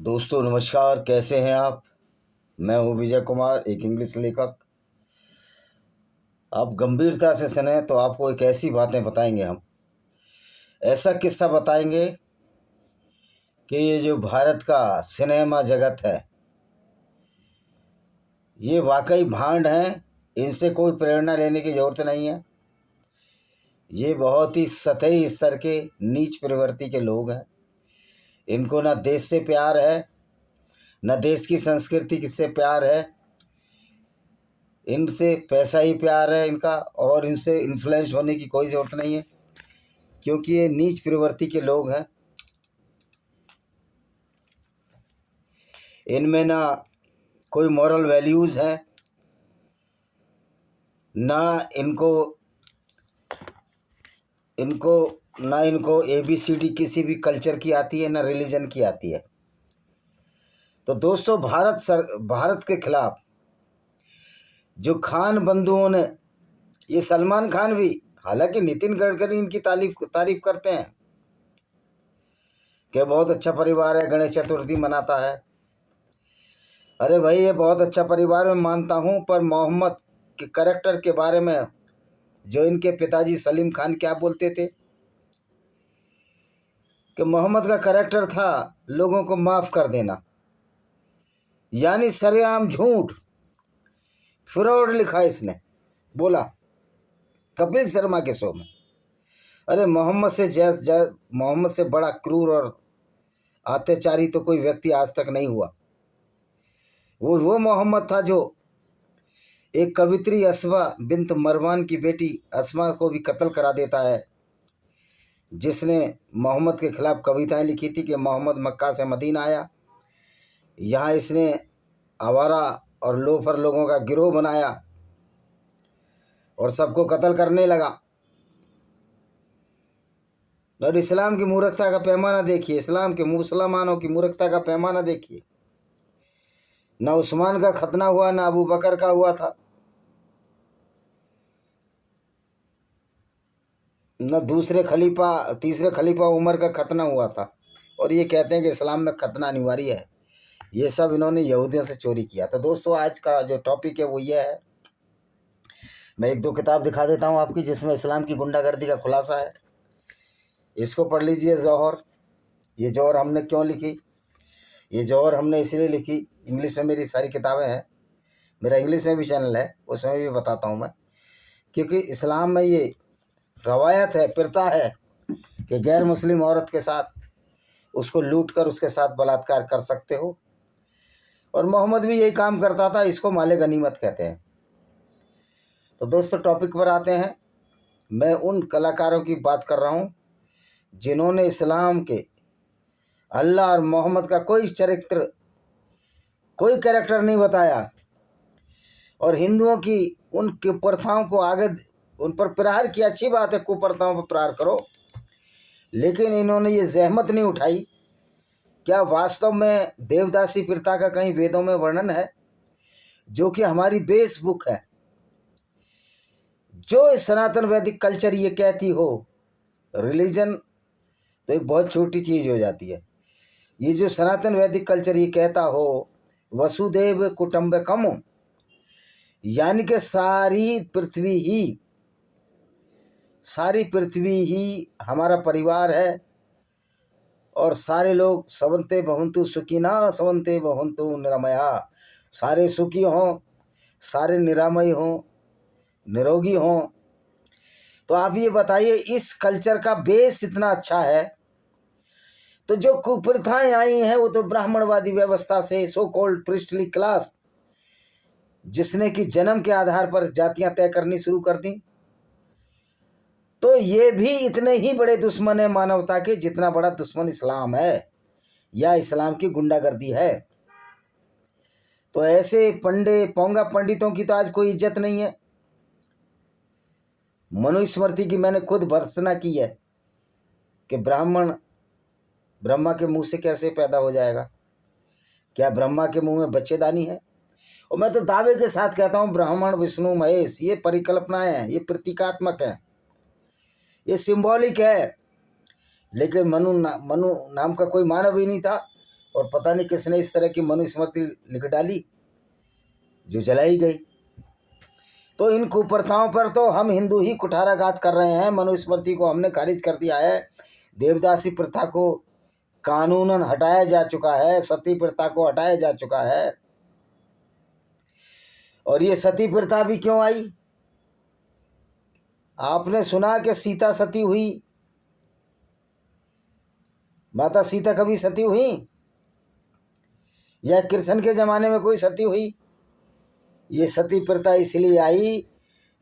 दोस्तों नमस्कार, कैसे हैं आप। मैं हूं विजय कुमार, एक इंग्लिश लेखक। आप गंभीरता से सुने तो आपको एक ऐसी बातें बताएंगे, हम ऐसा किस्सा बताएंगे कि ये जो भारत का सिनेमा जगत है, ये वाकई भांड हैं। इनसे कोई प्रेरणा लेने की ज़रूरत नहीं है। ये बहुत ही सतही स्तर के नीच प्रवृत्ति के लोग हैं। इनको ना देश से प्यार है, न देश की संस्कृति से प्यार है। इनसे पैसा ही प्यार है इनका, और इनसे इन्फ्लुएंस होने की कोई ज़रूरत नहीं है, क्योंकि ये नीच प्रवृत्ति के लोग हैं। इनमें ना कोई मॉरल वैल्यूज़ हैं, ना इनको इनको ना इनको ABCD किसी भी कल्चर की आती है, ना रिलीजन की आती है। तो दोस्तों, भारत के खिलाफ जो खान बंधुओं ने, ये सलमान खान भी, हालांकि नितिन गडकरी इनकी तारीफ करते हैं कि बहुत अच्छा परिवार है, गणेश चतुर्थी मनाता है। अरे भाई, ये बहुत अच्छा परिवार में मानता हूँ, पर मोहम्मद के कैरेक्टर के बारे में जो इनके पिताजी सलीम खान क्या बोलते थे कि मोहम्मद का कैरेक्टर था लोगों को माफ़ कर देना, यानी सरेआम झूठ, फ्रॉड लिखा इसने, बोला कपिल शर्मा के शो में। अरे मोहम्मद से बड़ा क्रूर और अत्याचारी तो कोई व्यक्ति आज तक नहीं हुआ। वो मोहम्मद था जो एक कवित्री अस्मा बिन्त मरवान की बेटी अस्मा को भी कत्ल करा देता है, जिसने मोहम्मद के खिलाफ कविताएं लिखी थी कि मोहम्मद मक्का से मदीना आया। यहाँ इसने आवारा और लोफर लोगों का गिरोह बनाया और सबको कत्ल करने लगा। और इस्लाम की मूर्खता का पैमाना देखिए, इस्लाम के मुसलमानों की मूर्खता का पैमाना देखिए। न उस्मान का खतना हुआ, न अबू बकर का हुआ था, न तीसरे खलीफा उमर का खतना हुआ था, और ये कहते हैं कि इस्लाम में खतना अनिवार्य है। ये सब इन्होंने यहूदियों से चोरी किया। तो दोस्तों, आज का जो टॉपिक है वो ये है। मैं एक दो किताब दिखा देता हूँ आपकी, जिसमें इस्लाम की गुंडागर्दी का खुलासा है। इसको पढ़ लीजिए, जौहर। ये जौहर हमने क्यों लिखी? ये जौहर हमने इसलिए लिखी, इंग्लिश में मेरी सारी किताबें हैं, मेरा इंग्लिश में भी चैनल है, उसमें भी बताता हूँ मैं, क्योंकि इस्लाम में ये रवायत है, प्रथा है कि गैर मुस्लिम औरत के साथ उसको लूट कर उसके साथ बलात्कार कर सकते हो। और मोहम्मद भी यही काम करता था। इसको माले गनीमत कहते हैं। तो दोस्तों, टॉपिक पर आते हैं। मैं उन कलाकारों की बात कर रहा हूँ जिन्होंने इस्लाम के, अल्लाह और मोहम्मद का कोई कैरेक्टर नहीं बताया, और हिंदुओं की उन कुप्रथाओं को आगे उन पर प्रहार किया। अच्छी बात है, कुप्रथाओं पर प्रहार करो, लेकिन इन्होंने ये जहमत नहीं उठाई। क्या वास्तव में देवदासी प्रथा का कहीं वेदों में वर्णन है, जो कि हमारी बेस बुक है, जो सनातन वैदिक कल्चर ये कहती हो। रिलीजन तो एक बहुत छोटी चीज़ हो जाती है। ये जो सनातन वैदिक कल्चर ये कहता हो वसुदेव कुटुंबकम, यानी कि सारी पृथ्वी ही हमारा परिवार है, और सारे लोग सवंते भवन्तु सुखिना सवंते भवन्तु निरामया, सारे सुखी हों, सारे निरामय हों, निरोगी हों। तो आप ये बताइए, इस कल्चर का बेस इतना अच्छा है, तो जो कुप्रथाएं आई हैं वो तो ब्राह्मणवादी व्यवस्था से, सो कॉल्ड प्रिस्टली क्लास, जिसने कि जन्म के आधार पर जातियां तय करनी शुरू कर दी। तो ये भी इतने ही बड़े दुश्मन है मानवता के, जितना बड़ा दुश्मन इस्लाम है या इस्लाम की गुंडागर्दी है। तो ऐसे पोंगा पंडितों की तो आज कोई इज्जत नहीं है। मनुस्मृति की मैंने खुद भर्त्सना की है कि ब्राह्मण ब्रह्मा के मुंह से कैसे पैदा हो जाएगा? क्या ब्रह्मा के मुंह में बच्चेदानी है? और मैं तो दावे के साथ कहता हूँ, ब्राह्मण विष्णु महेश ये परिकल्पनाएं हैं, ये प्रतीकात्मक हैं, ये सिंबॉलिक है। लेकिन मनु नाम का कोई मानव ही नहीं था और पता नहीं किसने इस तरह की मनुस्मृति लिख डाली जो जलाई गई। तो इन कुप्रथाओं पर तो हम हिंदू ही कुठाराघात कर रहे हैं। मनुस्मृति को हमने खारिज कर दिया है। देवदासी प्रथा को कानूनन हटाया जा चुका है, सती प्रथा को हटाया जा चुका है। और ये सती प्रथा भी क्यों आई? आपने सुना कि सीता सती हुई? माता सीता कभी सती हुई? या कृष्ण के ज़माने में कोई सती हुई? ये सती प्रथा इसलिए आई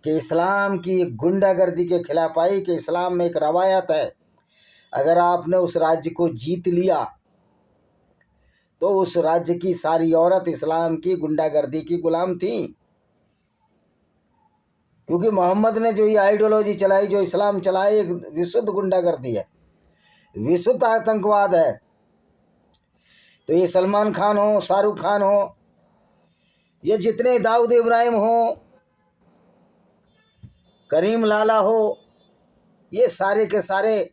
कि इस्लाम की गुंडागर्दी के खिलाफ आई, कि इस्लाम में एक रवायत है, अगर आपने उस राज्य को जीत लिया तो उस राज्य की सारी औरत इस्लाम की गुंडागर्दी की गुलाम थी। क्योंकि मोहम्मद ने जो ये आइडियोलॉजी चलाई, जो इस्लाम चलाई, एक विशुद्ध गुंडागर्दी है, विशुद्ध आतंकवाद है। तो ये सलमान खान हो, शाहरुख खान हो, ये जितने दाऊद इब्राहिम हो, करीम लाला हो, ये सारे के सारे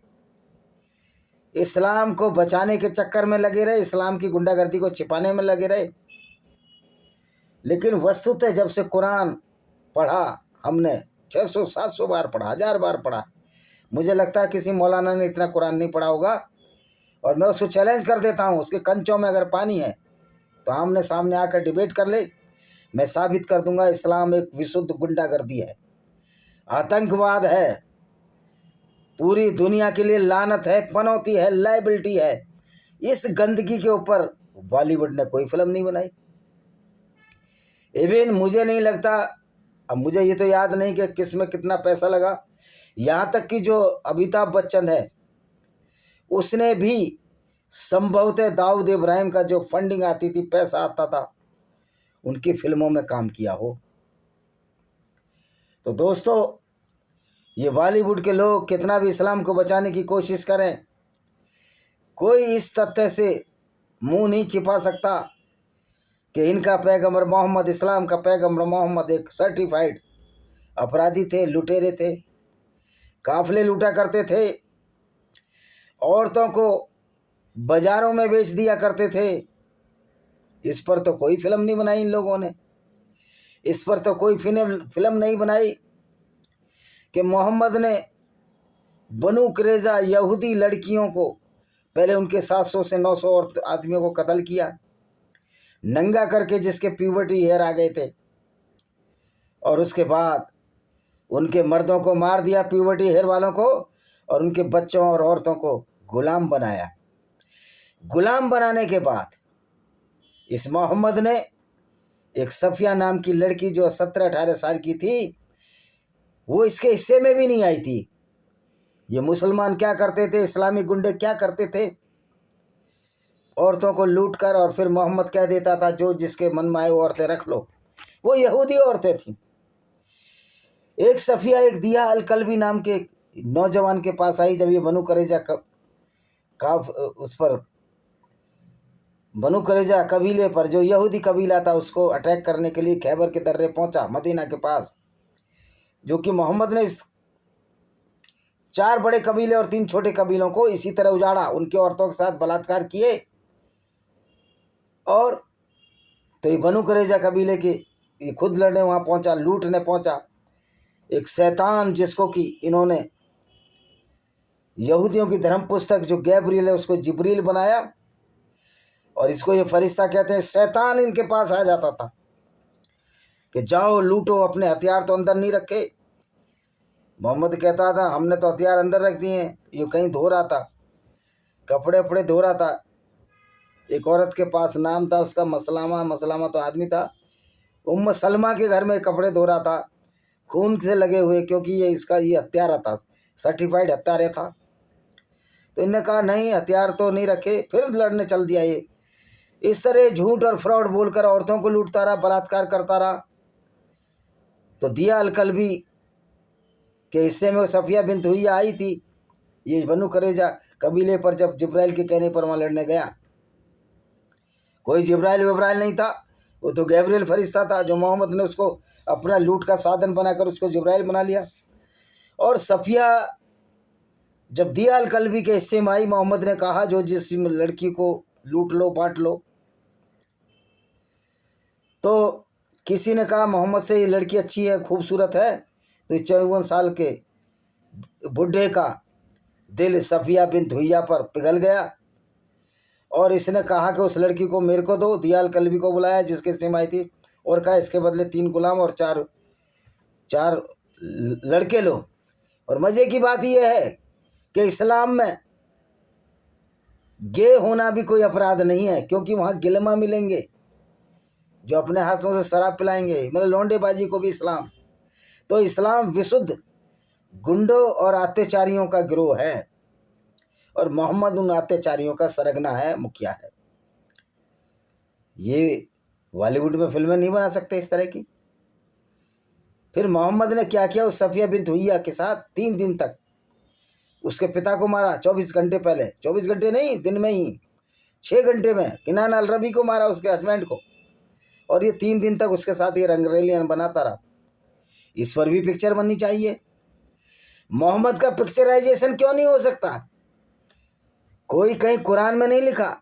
इस्लाम को बचाने के चक्कर में लगे रहे, इस्लाम की गुंडागर्दी को छिपाने में लगे रहे। लेकिन वस्तुतः जब से कुरान पढ़ा हमने, 600-700 बार पढ़ा, 1000 बार पढ़ा, मुझे लगता है किसी मौलाना ने इतना कुरान नहीं पढ़ा होगा। और मैं उसको चैलेंज कर देता हूँ, उसके कंचों में अगर पानी है तो आमने सामने आकर डिबेट कर ले, मैं साबित कर दूंगा इस्लाम एक विशुद्ध गुंडागर्दी है, आतंकवाद है, पूरी दुनिया के लिए लानत है, पनौती है, लायबिलिटी है। इस गंदगी के ऊपर बॉलीवुड ने कोई फिल्म नहीं बनाई। इवन मुझे नहीं लगता, अब मुझे ये तो याद नहीं कि किस में कितना पैसा लगा, यहाँ तक कि जो अमिताभ बच्चन है उसने भी संभवतः दाऊद इब्राहिम का जो फंडिंग आती थी, पैसा आता था, उनकी फिल्मों में काम किया हो। तो दोस्तों, ये बॉलीवुड के लोग कितना भी इस्लाम को बचाने की कोशिश करें, कोई इस तथ्य से मुंह नहीं छिपा सकता कि इनका पैगंबर मोहम्मद, इस्लाम का पैगंबर मोहम्मद एक सर्टिफाइड अपराधी थे, लुटेरे थे, काफिले लूटा करते थे, औरतों को बाजारों में बेच दिया करते थे। इस पर तो कोई फिल्म नहीं बनाई इन लोगों ने। इस पर तो कोई फिल्म नहीं बनाई कि मोहम्मद ने बनु कुरैज़ा यहूदी लड़कियों को, पहले उनके 700 से 900 आदमियों को कत्ल किया, नंगा करके, जिसके प्यूबर्टी हेयर आ गए थे, और उसके बाद उनके मर्दों को मार दिया, प्यूबर्टी हेयर वालों को, और उनके बच्चों और औरतों को गुलाम बनाया। गुलाम बनाने के बाद इस मोहम्मद ने एक सफिया नाम की लड़की जो 17-18 साल की थी, वो इसके हिस्से में भी नहीं आई थी। ये मुसलमान क्या करते थे, इस्लामी गुंडे क्या करते थे, औरतों को लूट कर, और फिर मोहम्मद कह देता था जो जिसके मन में आए वो औरतें रख लो। वो यहूदी औरतें थीं। एक सफिया, एक दिया अल कल्बी नाम के नौजवान के पास आई, जब ये बनु कुरैज़ा उस पर बनु कुरैज़ा कबीले पर, जो यहूदी कबीला था, उसको अटैक करने के लिए खैबर के दर्रे पहुंचा, मदीना के पास, जो कि मोहम्मद ने 4 बड़े कबीले और 3 छोटे कबीलों को इसी तरह उजाड़ा, उनकी औरतों के साथ बलात्कार किए। और तो ये बनु कुरैज़ा कबीले के ये खुद लड़ने वहाँ पहुँचा, लूटने पहुँचा। एक शैतान जिसको कि इन्होंने यहूदियों की धर्म पुस्तक जो गैब्रियल है उसको जिब्रील बनाया, और इसको ये फरिश्ता कहते हैं। शैतान इनके पास आ जाता था कि जाओ लूटो, अपने हथियार तो अंदर नहीं रखे। मोहम्मद कहता था हमने तो हथियार अंदर रख दिए हैं। ये कहीं धो रहा था, कपड़े वपड़े धो रहा था। एक औरत के पास नाम था उसका मसलामा, मसलामा तो आदमी था, उम्म सलमा के घर में कपड़े धो रहा था, खून से लगे हुए, क्योंकि ये इसका ये हत्यारा था, सर्टिफाइड हत्यारे था। तो इन्होंने कहा नहीं, हथियार तो नहीं रखे, फिर लड़ने चल दिया। ये इस तरह झूठ और फ्रॉड बोलकर औरतों को लूटता रहा, बलात्कार करता रहा। तो दिया अल कल्बी के हिस्से में वो सफिया बिन्त हुय्या आई थी, ये बनु कुरैज़ा कबीले पर, जब जिब्राइल के कहने पर वहाँ लड़ने गया। कोई जिब्राइल विब्राइल नहीं था, वो तो गैब्रियल फरिश्ता था, जो मोहम्मद ने उसको अपना लूट का साधन बनाकर उसको जिब्राइल बना लिया। और सफिया जब दिया अल कल्बी के हिस्से में आई, मोहम्मद ने कहा जो जिस लड़की को लूट लो बांट लो। तो किसी ने कहा मोहम्मद से ये लड़की अच्छी है, खूबसूरत है, तो 54 साल के बुढ़े का दिल सफिया बिन हुइया पर पिघल गया और इसने कहा कि उस लड़की को मेरे को दो। दियाल कल्बी को बुलाया जिसकी सिम आई थी और कहा इसके बदले 3 गुलाम और चार लड़के लो। और मज़े की बात यह है कि इस्लाम में गे होना भी कोई अपराध नहीं है, क्योंकि वहाँ गिलमा मिलेंगे जो अपने हाथों से शराब पिलाएंगे, मतलब लौंडेबाजी को भी इस्लाम। तो इस्लाम विशुद्ध गुंडों और अत्याचारियों का गिरोह है और मोहम्मद उन अत्याचारियों का सरगना है, मुखिया है। ये बॉलीवुड में फिल्में नहीं बना सकते इस तरह की। फिर मोहम्मद ने क्या किया, उस सफिया बिन हुइया के साथ 3 दिन तक उसके पिता को मारा। 24 घंटे पहले, 24 घंटे नहीं, दिन में ही 6 घंटे में किनान अल रबी को मारा, उसके हस्बैंड को। और ये 3 दिन तक उसके साथ ये रंगरेलियन बनाता रहा। इस पर भी पिक्चर बननी चाहिए। मोहम्मद का पिक्चराइजेशन क्यों नहीं हो सकता? कोई कहीं कुरान में नहीं लिखा,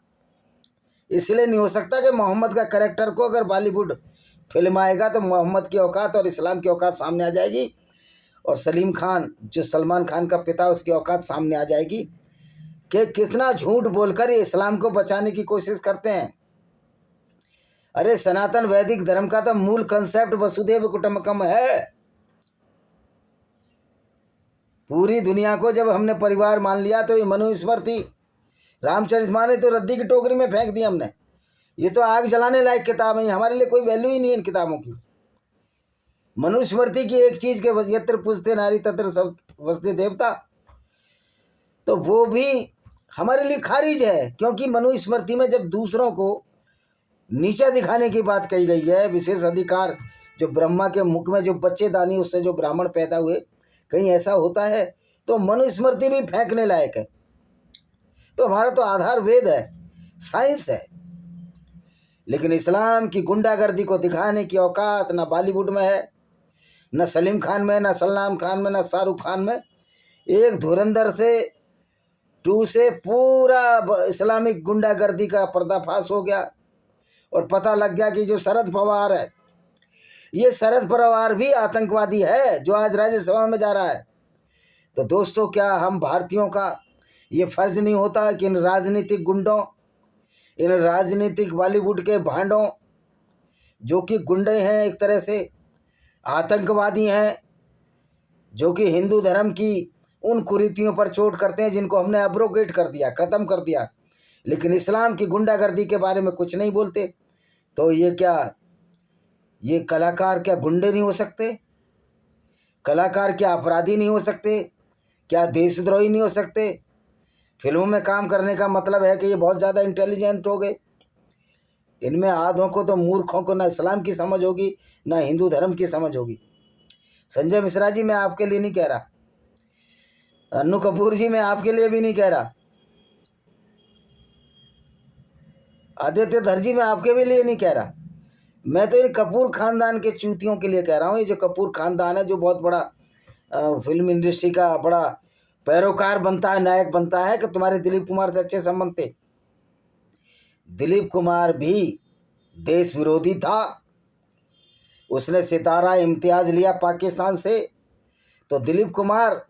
इसलिए नहीं हो सकता कि मोहम्मद का कैरेक्टर को अगर बॉलीवुड फिल्म आएगा तो मोहम्मद की औकात और इस्लाम की औकात सामने आ जाएगी, और सलीम खान जो सलमान खान का पिता, उसकी औकात सामने आ जाएगी कि कितना झूठ बोलकर ये इस्लाम को बचाने की कोशिश करते हैं। अरे सनातन वैदिक धर्म का तो मूल कंसेप्ट वसुधैव कुटुंबकम है। पूरी दुनिया को जब हमने परिवार मान लिया तो ये मनुस्मृति, रामचरितमानस तो रद्दी की टोकरी में फेंक दी हमने। ये तो आग जलाने लायक किताब है, हमारे लिए कोई वैल्यू ही नहीं है इन किताबों की। मनुस्मृति की एक चीज के यत्र पूजते नारी तत्र सब वसते देवता, तो वो भी हमारे लिए खारिज है, क्योंकि मनुस्मृति में जब दूसरों को नीचा दिखाने की बात कही गई है, विशेष अधिकार जो ब्रह्मा के मुख में जो बच्चे दानी उससे जो ब्राह्मण पैदा हुए, कहीं ऐसा होता है? तो मनुस्मृति भी फेंकने लायक है। तो हमारा तो आधार वेद है, साइंस है। लेकिन इस्लाम की गुंडागर्दी को दिखाने की औकात ना बॉलीवुड में है, न सलीम खान में, न सलमान खान में, न शाहरुख खान में। एक धुरंधर से 2 से पूरा इस्लामिक गुंडागर्दी का पर्दाफाश हो गया और पता लग गया कि जो शरद पवार है, ये शरद पवार भी आतंकवादी है जो आज राज्यसभा में जा रहा है। तो दोस्तों, क्या हम भारतीयों का ये फर्ज नहीं होता कि इन राजनीतिक गुंडों, इन राजनीतिक बॉलीवुड के भांडों, जो कि गुंडे हैं, एक तरह से आतंकवादी हैं, जो कि हिंदू धर्म की उन कुरीतियों पर चोट करते हैं जिनको हमने अब्रोगेट कर दिया, ख़त्म कर दिया, लेकिन इस्लाम की गुंडागर्दी के बारे में कुछ नहीं बोलते। तो ये क्या, ये कलाकार क्या गुंडे नहीं हो सकते? कलाकार क्या अपराधी नहीं हो सकते? क्या देशद्रोही नहीं हो सकते? फिल्मों में काम करने का मतलब है कि ये बहुत ज़्यादा इंटेलिजेंट हो गए। इनमें आधों को तो मूर्खों को ना इस्लाम की समझ होगी ना हिंदू धर्म की समझ होगी। संजय मिश्रा जी, मैं आपके लिए नहीं कह रहा, अन्नू कपूर जी मैं आपके लिए भी नहीं कह रहा, आदित्य धर जी मैं आपके भी लिए नहीं कह रहा, मैं तो इन कपूर खानदान के चूतियों के लिए कह रहा हूँ। ये जो कपूर खानदान है, जो बहुत बड़ा फिल्म इंडस्ट्री का बड़ा पैरोकार बनता है, नायक बनता है, कि तुम्हारे दिलीप कुमार से अच्छे संबंध थे। दिलीप कुमार भी देश विरोधी था, उसने सितारा इम्तियाज़ लिया पाकिस्तान से। तो दिलीप कुमार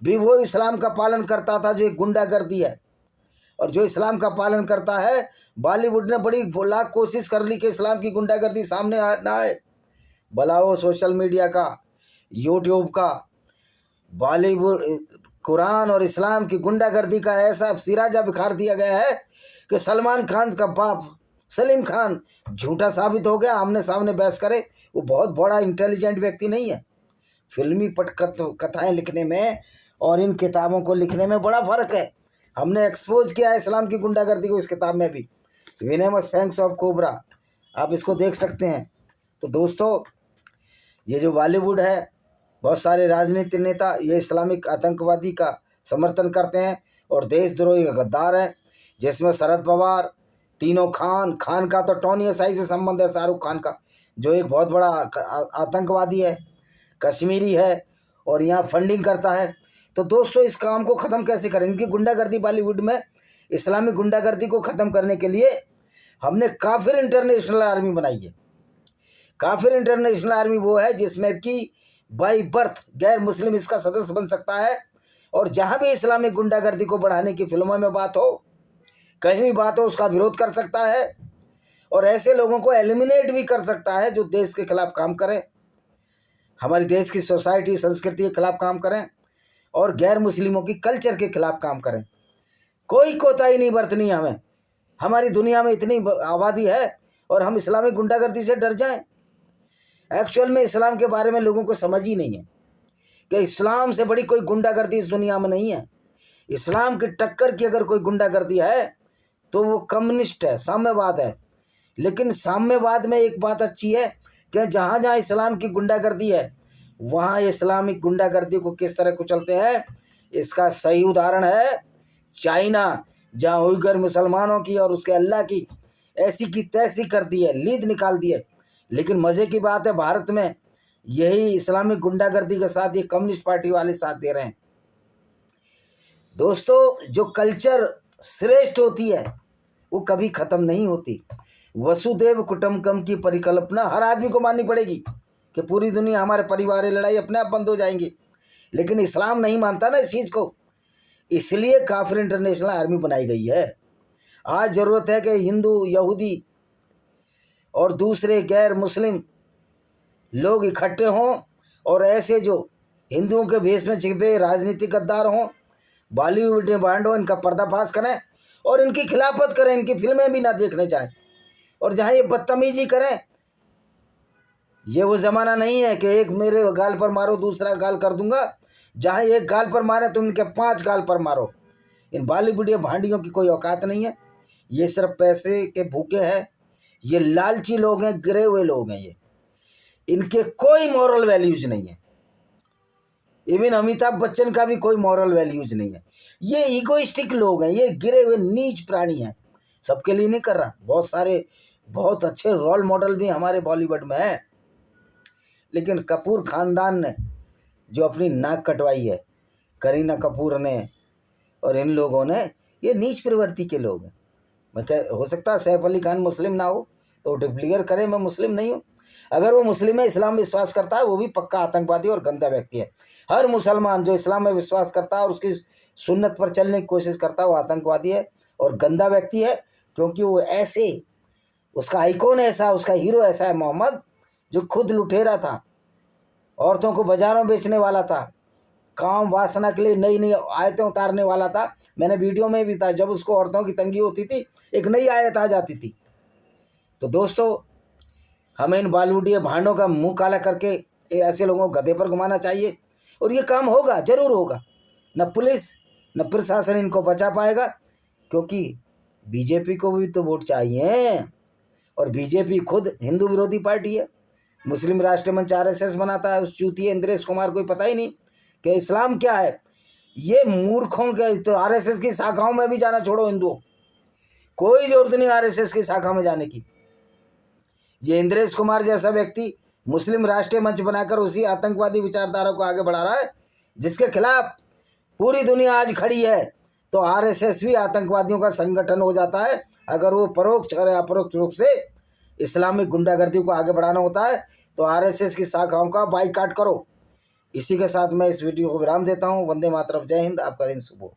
भी वो इस्लाम का पालन करता था जो एक गुंडागर्दी है, और जो इस्लाम का पालन करता है, बॉलीवुड ने बड़ी लाख कोशिश कर ली कि इस्लाम की गुंडागर्दी सामने ना आए। भला वो सोशल मीडिया का, यूट्यूब का, बॉलीवुड, कुरान और इस्लाम की गुंडागर्दी का ऐसा सिराजा बिखार दिया गया है कि सलमान खान का बाप सलीम खान झूठा साबित हो गया। आमने सामने बहस करे, वो बहुत बड़ा इंटेलिजेंट व्यक्ति नहीं है। फिल्मी कथाएं लिखने में और इन किताबों को लिखने में बड़ा फ़र्क है। हमने एक्सपोज किया है इस्लाम की गुंडागर्दी को इस किताब में भी, विनेमस फैंक्स ऑफ कोबरा, आप इसको देख सकते हैं। तो दोस्तों, ये जो बॉलीवुड है, बहुत सारे राजनीतिक नेता ये इस्लामिक आतंकवादी का समर्थन करते हैं और देशद्रोही गद्दार हैं, जिसमें शरद पवार, तीनों खान का तो टोनी एसाई से संबंध है, शाहरुख खान का जो एक बहुत बड़ा आतंकवादी है, कश्मीरी है और यहाँ फंडिंग करता है। तो दोस्तों, इस काम को ख़त्म कैसे करें? इनकी गुंडागर्दी बॉलीवुड में इस्लामिक गुंडागर्दी को ख़त्म करने के लिए हमने काफिर इंटरनेशनल आर्मी बनाई है। काफिर इंटरनेशनल आर्मी वो है जिसमें कि बाई बर्थ गैर मुस्लिम इसका सदस्य बन सकता है, और जहाँ भी इस्लामिक गुंडागर्दी को बढ़ाने की फिल्मों में बात हो, कहीं भी बात हो, उसका विरोध कर सकता है और ऐसे लोगों को एलिमिनेट भी कर सकता है जो देश के खिलाफ काम करें, हमारी देश की सोसाइटी संस्कृति के खिलाफ काम करें और गैर मुस्लिमों की कल्चर के खिलाफ काम करें। कोई कोताही नहीं बरतनी हमें। हमारी दुनिया में इतनी आबादी है और हम इस्लामिक गुंडागर्दी से डर जाएं? एक्चुअल में इस्लाम के बारे में लोगों को समझ ही नहीं है कि इस्लाम से बड़ी कोई गुंडागर्दी इस दुनिया में नहीं है। इस्लाम की टक्कर की अगर कोई गुंडागर्दी है तो वो कम्युनिस्ट है, साम्यवाद है। लेकिन साम्यवाद में एक बात अच्छी है कि जहाँ जहाँ इस्लाम की गुंडागर्दी है वहाँ इस्लामिक गुंडागर्दी को किस तरह कुचलते हैं। इसका सही उदाहरण है चाइना, जहाँ उइगर मुसलमानों की और उसके अल्लाह की ऐसी की तैसी कर दी है, लीद निकाल दी है। लेकिन मज़े की बात है भारत में यही इस्लामिक गुंडागर्दी के साथ ये कम्युनिस्ट पार्टी वाले साथ दे रहे हैं। दोस्तों, जो कल्चर श्रेष्ठ होती है वो कभी ख़त्म नहीं होती। वसुदेव कुटुंबकम की परिकल्पना हर आदमी को माननी पड़ेगी कि पूरी दुनिया हमारे परिवार लड़ाई अपने आप बंद हो जाएंगी। लेकिन इस्लाम नहीं मानता ना इस चीज़ को, इसलिए काफिर इंटरनेशनल आर्मी बनाई गई है। आज ज़रूरत है कि हिंदू, यहूदी और दूसरे गैर मुस्लिम लोग इकट्ठे हों और ऐसे जो हिंदुओं के भेष में छिपे राजनीतिक गद्दार हों, बॉलीवुड में बांड हो, इनका पर्दाफाश करें और इनकी खिलाफत करें, इनकी फिल्में भी ना देखने जाएं। और जहाँ ये बदतमीजी करें, ये वो ज़माना नहीं है कि एक मेरे गाल पर मारो दूसरा गाल कर दूंगा। जहाँ एक गाल पर मारे तो इनके 5 गाल पर मारो। इन बॉलीवुड या भांडियों की कोई औकात नहीं है। ये सिर्फ पैसे के भूखे हैं, ये लालची लोग हैं, गिरे हुए लोग हैं। ये इनके कोई मॉरल वैल्यूज नहीं है। इवन अमिताभ बच्चन का भी कोई मॉरल वैल्यूज नहीं है। ये ईगोइस्टिक लोग हैं, ये गिरे हुए नीच प्राणी हैं। सबके लिए नहीं कर रहा, बहुत सारे बहुत अच्छे रोल मॉडल भी हमारे बॉलीवुड में हैं। लेकिन कपूर खानदान ने जो अपनी नाक कटवाई है, करीना कपूर ने और इन लोगों ने, ये नीच प्रवृत्ति के लोग हैं। मैं हो सकता है सैफ अली खान मुस्लिम ना हो तो डिक्लेयर करे मैं मुस्लिम नहीं हूँ। अगर वो मुस्लिम है, इस्लाम में विश्वास करता है, वो भी पक्का आतंकवादी और गंदा व्यक्ति है। हर मुसलमान जो इस्लाम में विश्वास करता है और उसकी सुन्नत पर चलने की कोशिश करता है वो आतंकवादी है और गंदा व्यक्ति है। क्योंकि वो ऐसे, उसका आइकॉन ऐसा, उसका हीरो ऐसा है मोहम्मद, जो खुद लुटेरा था, औरतों को बाजारों बेचने वाला था, काम वासना के लिए नई नई आयतें उतारने वाला था। मैंने वीडियो में भी था, जब उसको औरतों की तंगी होती थी एक नई आयत आ जाती थी। तो दोस्तों, हमें इन बॉलीवुड भांडों का मुंह काला करके ऐसे लोगों को गधे पर घुमाना चाहिए और ये काम होगा, जरूर होगा। न पुलिस न प्रशासन इनको बचा पाएगा, क्योंकि बीजेपी को भी तो वोट चाहिए और बीजेपी खुद हिंदू विरोधी पार्टी है। मुस्लिम राष्ट्रीय मंच RSS बनाता है, उस चूतिए इंद्रेश कुमार को पता ही नहीं कि इस्लाम क्या है। ये मूर्खों के तो RSS की शाखाओं में भी जाना छोड़ो, हिंदुओं कोई जरूरत नहीं RSS की शाखा में जाने की। ये इंद्रेश कुमार जैसा व्यक्ति मुस्लिम राष्ट्रीय मंच बनाकर उसी आतंकवादी विचारधारा को आगे बढ़ा रहा है जिसके खिलाफ पूरी दुनिया आज खड़ी है। तो RSS भी आतंकवादियों का संगठन हो जाता है अगर वो परोक्ष और अपरोक्ष रूप से इस्लामिक गुंडागर्दी को आगे बढ़ाना होता है। तो RSS की शाखाओं का बाइकाट करो। इसी के साथ मैं इस वीडियो को विराम देता हूँ। वंदे मातरम, जय हिंद, आपका दिन शुभ हो।